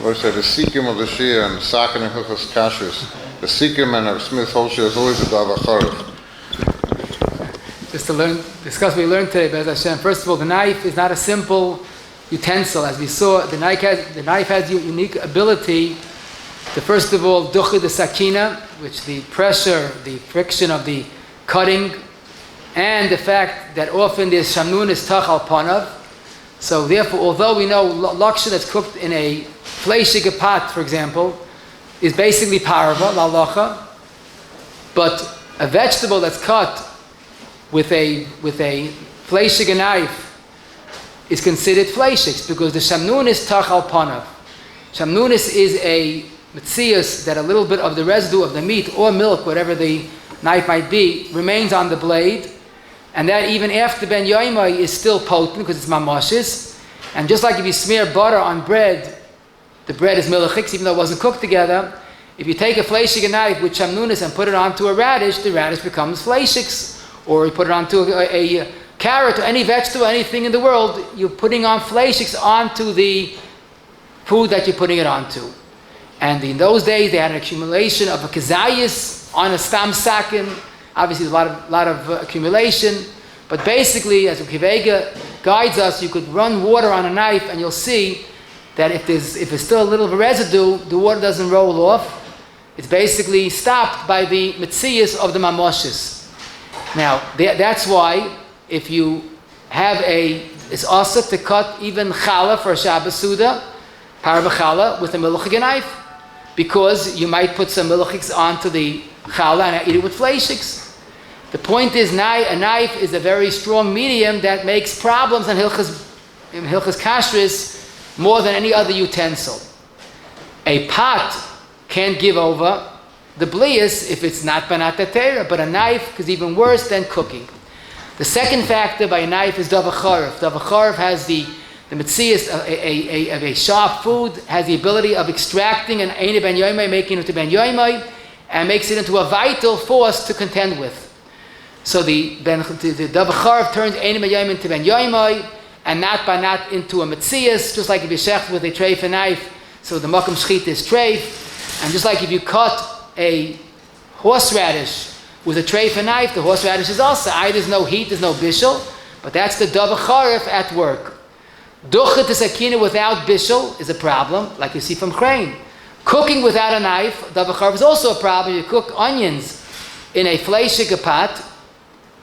What I say, the Sikkim of the Shia and the Sakin and Hilchos Kashrus. The Sikkim and Smith Holshir is always a Davar Charif. Just to discuss what we learned today, Be'ez Hashem. First of all, the knife is not a simple utensil. As we saw, the knife has a unique ability to, first of all, duchi the sakina, which the pressure, the friction of the cutting, and the fact that often there's shamnun is tach al panav. So therefore, although we know laksha that's cooked in a fleishig pot, for example, is basically parava, lalacha, but a vegetable that's cut with a fleishig knife is considered fleishigs because the shamnun is tach al panav. Shamnunis is a mitzias that a little bit of the residue of the meat or milk, whatever the knife might be, remains on the blade, and that even after ben yoimai is still potent because it's mamashis. And just like if you smear butter on bread, the bread is milachix even though it wasn't cooked together. If you take a fleishig knife with shamnunis and put it onto a radish, the radish becomes fleishigs. Or you put it onto a carrot or any vegetable, anything in the world, you're putting on fleishigs onto the food that you're putting it onto. And in those days, they had an accumulation of a kazayis on a stam sakin. Obviously, there's a lot of accumulation. But basically, as Kivega guides us, you could run water on a knife and you'll see that if there's still a little of a residue, the water doesn't roll off. It's basically stopped by the mitzias of the mamoshes. Now, that's why if you have it's also to cut even challah for a Shabbos Suda, parva challah, with a milchig knife, because you might put some milchigs onto the challah and eat it with fleishigs. The point is, a knife is a very strong medium that makes problems in Hilchos Kashrus more than any other utensil. A pot can't give over the blias if it's not banat atera, but a knife is even worse than cooking. The second factor by a knife is davar charif. Davar charif has the mitzias of a sharp food, has the ability of extracting an eine ben yoimai, making it to ben yoimai, and makes it into a vital force to contend with. So the davar charif turns eine ben yoimai into ben yoimai, and not banat into a mitzias, just like if you shech with a treif knife, so the makam shchit is treif, and just like if you cut a horseradish with a treif knife, the horseradish is also, there's no heat, there's no bishul, but that's the davar charif at work. Duchet to sakina without bishul is a problem, like you see from Crane. Cooking without a knife, davar charif is also a problem. You cook onions in a fleishig pot,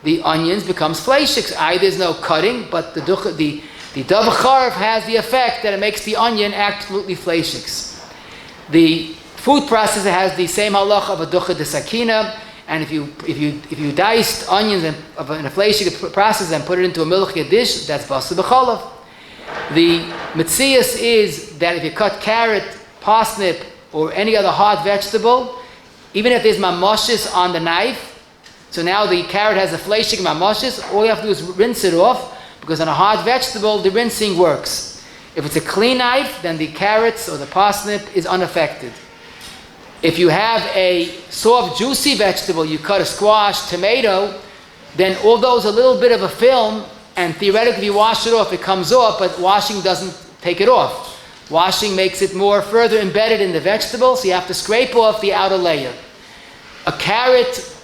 the onions becomes fleishigs. There's no cutting, but the davar charif has the effect that it makes the onion absolutely fleishigs. The food processor has the same halach of a ducha de sakina, and if you diced onions in a fleishig process and put it into a milchig dish, that's basa b'cholav. The mitzias is that if you cut carrot, parsnip, or any other hard vegetable, even if there's mamoshes on the knife, so now the carrot has a fleishig mamoshes, all you have to do is rinse it off, because on a hard vegetable, the rinsing works. If it's a clean knife, then the carrots or the parsnip is unaffected. If you have a soft, juicy vegetable, you cut a squash, tomato, then although it's a little bit of a film, and theoretically if you wash it off, it comes off, but washing doesn't take it off. Washing makes it more further embedded in the vegetable, so you have to scrape off the outer layer. A carrot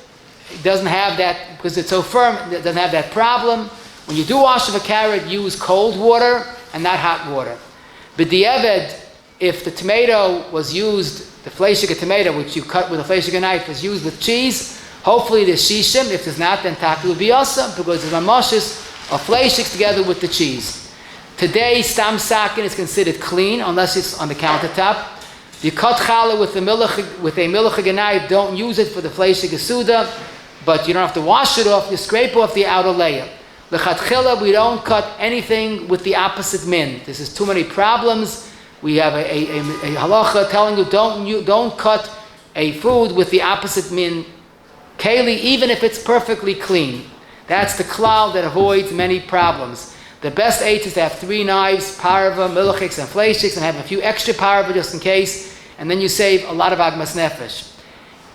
doesn't have that, because it's so firm, it doesn't have that problem. When you do wash of a carrot, use cold water and not hot water. B'diavad, if the tomato was used, the fleishig tomato, which you cut with a fleishig knife, was used with cheese, hopefully there's shishim. If there's not, then taki will be awesome, because there's mamoshes of fleishigs together with the cheese. Today, stam sakin is considered clean, unless it's on the countertop. If you cut challah with a milchig knife, don't use it for the fleishig suda, but you don't have to wash it off, you scrape off the outer layer. L'chatchila, we don't cut anything with the opposite min. This is too many problems. We have a halacha telling you don't cut a food with the opposite min keli, even if it's perfectly clean. That's the klal that avoids many problems. The best eight is to have 3 knives, parva, milchiks, and fleishiks, and have a few extra parva just in case, and then you save a lot of agmas nefesh.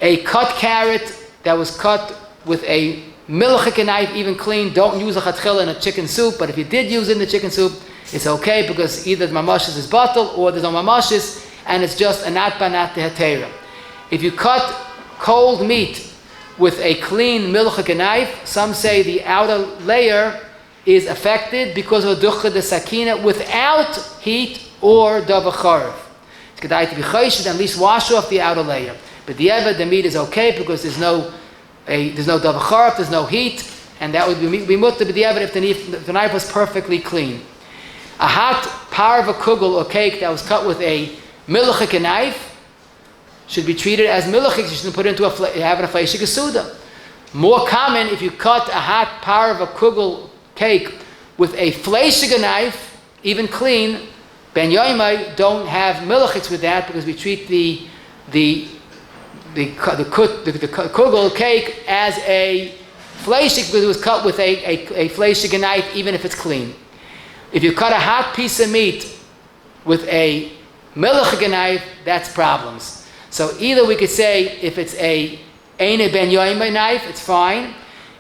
A cut carrot that was cut with a milchik knife, even clean, don't use a chatchila in a chicken soup, but if you did use it in the chicken soup, it's okay, because either the mamashis is bottled or there's no mamashis, and it's just a nat banat tehatera. If you cut cold meat with a clean milchik knife, some say the outer layer is affected because of ducha de sakina without heat or davacharev. It's good to be chayshid, at least wash off the outer layer. But the meat is okay because there's no davacharev, there's no heat, and that would be mutter b'diavad if the knife was perfectly clean. A hot parva kugel or cake that was cut with a milchik knife should be treated as milchik. You shouldn't put it into have a fleishik suda. More common, if you cut a hot parva kugel cake with a fleishig knife, even clean, ben yoimai don't have milchiks with that because we treat the kugel cake as a fleishig because it was cut with a fleishig knife, even if it's clean. If you cut a hot piece of meat with a milchik knife, that's problems. So either we could say if it's a eine ben yoimai knife, it's fine.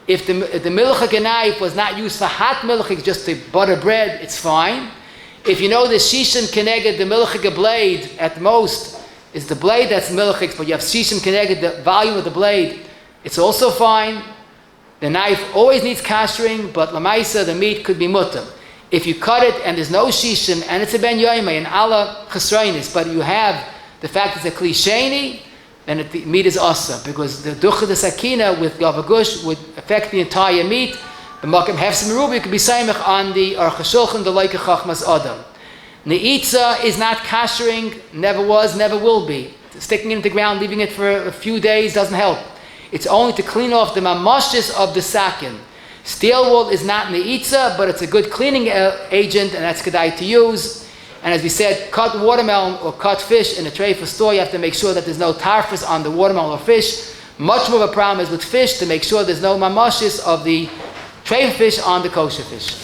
If the milchik knife was not used for hot milchik, just to butter bread, it's fine. If you know the shishin keneged, the milchik blade, at most, is the blade that's milchik, but you have shishin keneged, the volume of the blade, it's also fine. The knife always needs kashering, but lamaisa, the meat could be mutter. If you cut it and there's no shishin, and it's a ben yoimei, and Allah chesroinis, but you have the fact it's a klisheni, then the meat is asa, because the ducha de sakina with gavagush would affect the entire meat. The makom hefsim rubi could be saimach on the archashulchan, the leike chachmas adam. Neitza is not kashering, never was, never will be. Sticking it in the ground, leaving it for a few days doesn't help. It's only to clean off the mamashis of the sakin. Steel wool is not neitza, but it's a good cleaning agent, and that's kedai to use. And as we said, cut watermelon or cut fish in a tray for store, you have to make sure that there's no tarfus on the watermelon or fish. Much more of a problem is with fish, to make sure there's no mamashis of the tray fish on the kosher fish.